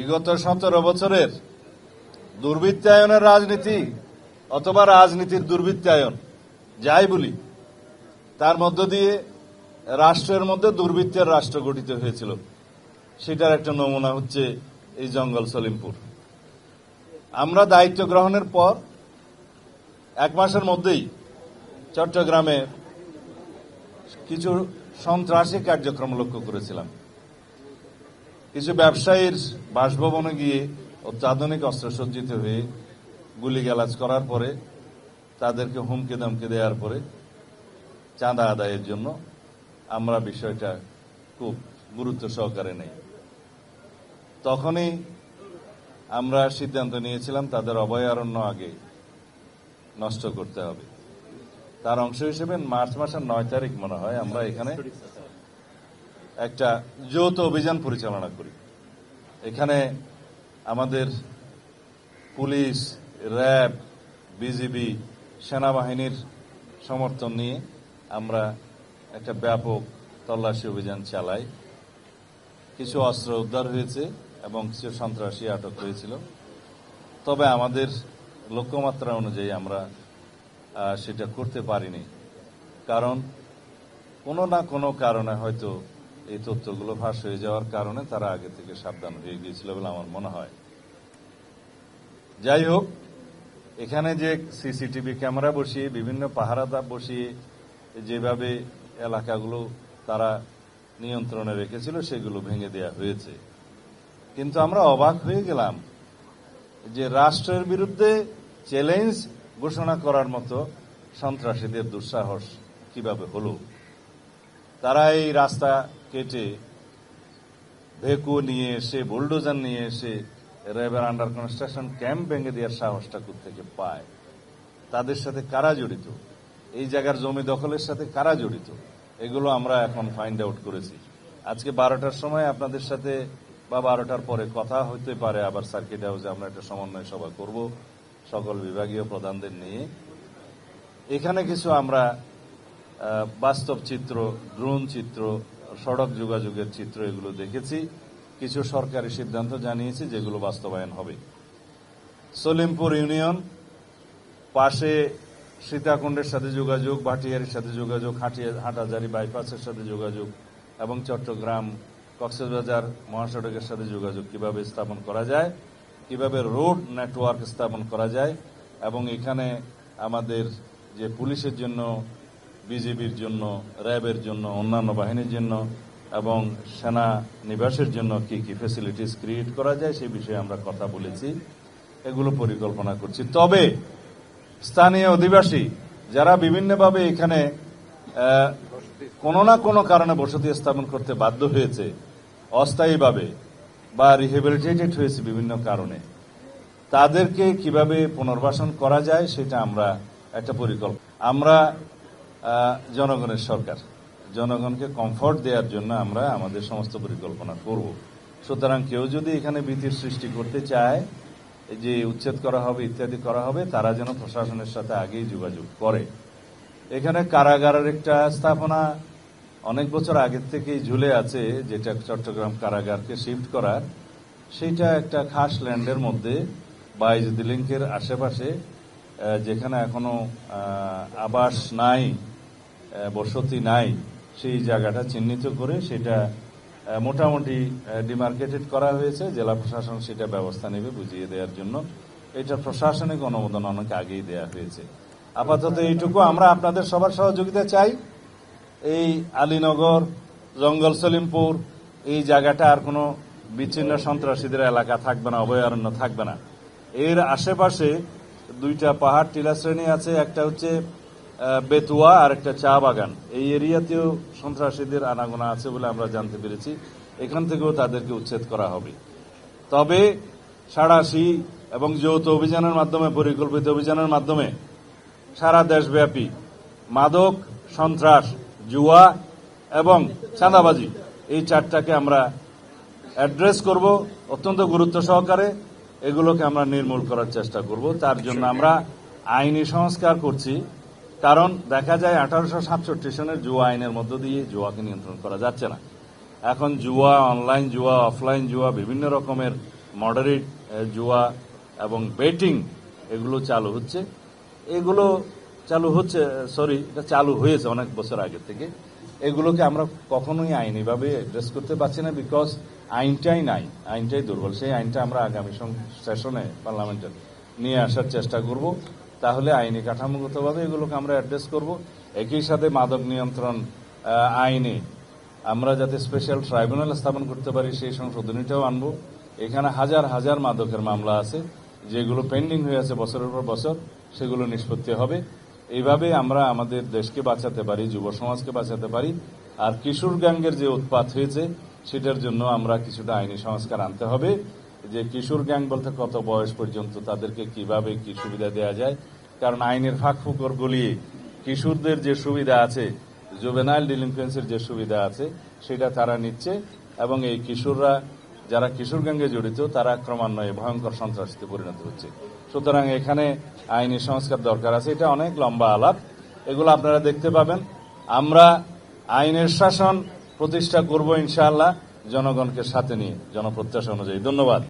বিগত 17 বছরের দুর্বৃত্তায়নের রাজনীতি অথবা রাজনীতির দুর্বৃত্তায়ন যাই বলি, তার মধ্য দিয়ে রাষ্ট্রের মধ্যে দুর্বৃত্তের রাষ্ট্র গঠিত হয়েছিল। সেটার একটা নমুনা হচ্ছে এই জঙ্গল সলিমপুর। আমরা দায়িত্ব গ্রহণের পর 1 মাসের মধ্যেই চট্টগ্রামে কিছু সন্ত্রাসী কার্যক্রম লক্ষ্য করেছিলাম। কিছু ব্যবসায়ীর বাসভবনে গিয়ে অত্যাধুনিক অস্ত্রসজ্জিত হয়ে গুলিগালাজ করার পরে, তাদেরকে হুমকি ধমকি দেওয়ার পরে চাঁদা আদায়ের জন্য আমরা বিষয়টা খুব গুরুত্ব সহকারে নেই। তখনই আমরা সিদ্ধান্ত নিয়েছিলাম তাদের অভয়ারণ্য আগে নষ্ট করতে হবে। তার অংশ হিসেবে মার্চ মাসের 9 তারিখ মনে হয় আমরা এখানে একটা যৌথ অভিযান পরিচালনা করি। এখানে আমাদের পুলিশ, র্যাব, বিজিবি, সেনাবাহিনীর সমর্থন নিয়ে আমরা একটা ব্যাপক তল্লাশি অভিযান চালাই। কিছু অস্ত্র উদ্ধার হয়েছে এবং কিছু সন্ত্রাসী আটক হয়েছিল। তবে আমাদের লক্ষ্যমাত্রা অনুযায়ী আমরা সেটা করতে পারিনি, কারণ কোনো না কোনো কারণে হয়তো এই তথ্যগুলো ফাঁস হয়ে যাওয়ার কারণে তারা আগে থেকে সাবধান হয়ে গিয়েছিল বলে আমার মনে হয়। যাই হোক, এখানে যে সিসিটিভি ক্যামেরা বসিয়ে, বিভিন্ন পাহারাদার বসিয়ে যেভাবে এলাকাগুলো তারা নিয়ন্ত্রণে রেখেছিল, সেগুলো ভেঙে দেওয়া হয়েছে। কিন্তু আমরা অবাক হয়ে গেলাম যে রাষ্ট্রের বিরুদ্ধে চ্যালেঞ্জ ঘোষণা করার মতো সন্ত্রাসীদের দুঃসাহস কিভাবে হলো। তারা এই রাস্তা কেটে ভেকু নিয়ে এসে, বুলডোজার নিয়ে এসে র্যাবের আন্ডার কনস্ট্রাকশন ক্যাম্প ভেঙে দেওয়ার সাহসটা কোত্থেকে পায়? তাদের সাথে কারা জড়িত? এই জায়গার জমি দখলের সাথে কারা জড়িত? এগুলো আমরা এখন ফাইন্ড আউট করেছি। আজকে 12টার সময় আপনাদের সাথে বা 12টার পরে কথা হইতে পারে, আবার সার্কিট হাউসে আমরা একটা সমন্বয় সভা করব সকল বিভাগীয় প্রধানদের নিয়ে। এখানে কিছু আমরা বাস্তব চিত্র, ড্রোন চিত্র, সড়ক যোগাযোগের চিত্র এগুলো দেখেছি। কিছু সরকারি সিদ্ধান্ত জানিয়েছি যেগুলো বাস্তবায়ন হবে। সলিমপুর ইউনিয়ন পাশে সীতাকুণ্ডের সাথে যোগাযোগ, ভাটিয়ারির সাথে যোগাযোগ, হাটহাজারী বাইপাসের সাথে যোগাযোগ এবং চট্টগ্রাম কক্সবাজার মহাসড়কের সাথে যোগাযোগ কিভাবে স্থাপন করা যায়, কিভাবে রোড নেটওয়ার্ক স্থাপন করা যায়, এবং এখানে আমাদের যে পুলিশের জন্য, বিজিবির জন্য, র্যাবের জন্য, অন্যান্য বাহিনীর জন্য এবং সেনা নিবাসের জন্য কি কি ফ্যাসিলিটিস ক্রিয়েট করা যায় সেই বিষয়ে আমরা কথা বলেছি। এগুলো পরিকল্পনা করছি। তবে স্থানীয় অধিবাসী যারা বিভিন্নভাবে এখানে কোনো না কোনো কারণে বসতি স্থাপন করতে বাধ্য হয়েছে, অস্থায়ীভাবে বা রিহেবিলিটেটেড হয়েছে বিভিন্ন কারণে, তাদেরকে কিভাবে পুনর্বাসন করা যায় সেটা আমরা একটা পরিকল্পনা। আমরা জনগণের সরকার, জনগণকে কমফর্ট দেওয়ার জন্য আমরা আমাদের সমস্ত পরিকল্পনা করব। সুতরাং কেউ যদি এখানে ভীতির সৃষ্টি করতে চায় যে উচ্ছেদ করা হবে ইত্যাদি করা হবে, তারা যেন প্রশাসনের সাথে আগেই যোগাযোগ করে। এখানে কারাগারের একটা স্থাপনা অনেক বছর আগের থেকেই ঝুলে আছে, যেটা চট্টগ্রাম কারাগারকে শিফট করার। সেইটা একটা খাস ল্যান্ডের মধ্যে বাইজুদ লিংকের আশেপাশে, যেখানে এখনো আবাস নাই, বসতি নাই, সেই জায়গাটা চিহ্নিত করে সেটা মোটামুটি ডিমার্কেটেড করা হয়েছে। জেলা প্রশাসন সেটা ব্যবস্থা নেবে বুঝিয়ে দেওয়ার জন্য। এটা প্রশাসনিক অনুমোদন অনেক আগেই দেওয়া হয়েছে। আপাতত এইটুকু। আমরা আপনাদের সবার সহযোগিতা চাই। এই আলীনগর, জঙ্গল সলিমপুর এই জায়গাটা আর কোনো বিচ্ছিন্ন সন্ত্রাসীদের এলাকা থাকবে না, অভয়ারণ্য থাকবে না। এর আশেপাশে 2টা পাহাড় টিলা শ্রেণী আছে, একটা হচ্ছে বেতুয়া আর একটা চা বাগান। এই এরিয়াতেও সন্ত্রাসীদের আনাগোনা আছে বলে আমরা জানতে পেরেছি। এখান থেকেও তাদেরকে উচ্ছেদ করা হবে। তবে সাঁড়াশি এবং যৌথ অভিযানের মাধ্যমে, পরিকল্পিত অভিযানের মাধ্যমে সারা দেশব্যাপী মাদক, সন্ত্রাস, জুয়া এবং চাঁদাবাজি এই 4টাকে আমরা অ্যাড্রেস করব অত্যন্ত গুরুত্ব সহকারে। এগুলোকে আমরা নির্মূল করার চেষ্টা করব। তার জন্য আমরা আইনি সংস্কার করছি। কারণ দেখা যায় 1867 সনের জুয়া আইনের মধ্য দিয়ে জুয়াকে নিয়ন্ত্রণ করা যাচ্ছে না। এখন জুয়া, অনলাইন জুয়া, অফলাইন জুয়া, বিভিন্ন রকমের মডারেট জুয়া এবং বেটিং এগুলো চালু হচ্ছে। এগুলো এটা চালু হয়েছে অনেক বছর আগে থেকে। এগুলোকে আমরা কখনোই আইনিভাবে অ্যাড্রেস করতে পারছি না, বিকজ আইনটাই নাই, আইনটাই দুর্বল। সেই আইনটা আমরা আগামী সেশনে পার্লামেন্টের নিয়ে আসার চেষ্টা করব। তাহলে আইনি কাঠামোগতভাবে এগুলোকে আমরা অ্যাড্রেস করব। একই সাথে মাদক নিয়ন্ত্রণ আইনে আমরা যাতে স্পেশাল ট্রাইব্যুনাল স্থাপন করতে পারি সেই সংশোধনীটাও আনব। এখানে হাজার হাজার মাদকের মামলা আছে যেগুলো পেন্ডিং হয়ে আছে বছরের পর বছর, সেগুলো নিষ্পত্তি হবে। এইভাবে আমরা আমাদের দেশকে বাঁচাতে পারি, যুব সমাজকে বাঁচাতে পারি। আর কিশোর গ্যাংয়ের যে উৎপাত হয়েছে সেটার জন্য আমরা কিছুটা আইনি সংস্কার আনতে হবে, যে কিশোর গ্যাং বলতে কত বয়স পর্যন্ত তাদেরকে কিভাবে কি সুবিধা দেওয়া যায়। কারণ আইনের ফাঁক ফোকর গলিয়ে কিশোরদের যে সুবিধা আছে, জুভেনাইল ডিলিনকুয়েন্সির যে সুবিধা আছে সেটা তারা নিচ্ছে, এবং এই কিশোররা যারা কিশোর গ্যাংয়ে জড়িত তারা ক্রমান্বয়ে ভয়ঙ্কর সন্ত্রাসীতে পরিণত হচ্ছে। সুতরাং এখানে আইনি সংস্কার দরকার আছে। এটা অনেক লম্বা আলাপ, এগুলো আপনারা দেখতে পাবেন। আমরা আইনের শাসন প্রতিষ্ঠা করব ইনশাআল্লাহ, জনগণকে সাথে নিয়ে, জনপ্রত্যাশা অনুযায়ী। ধন্যবাদ।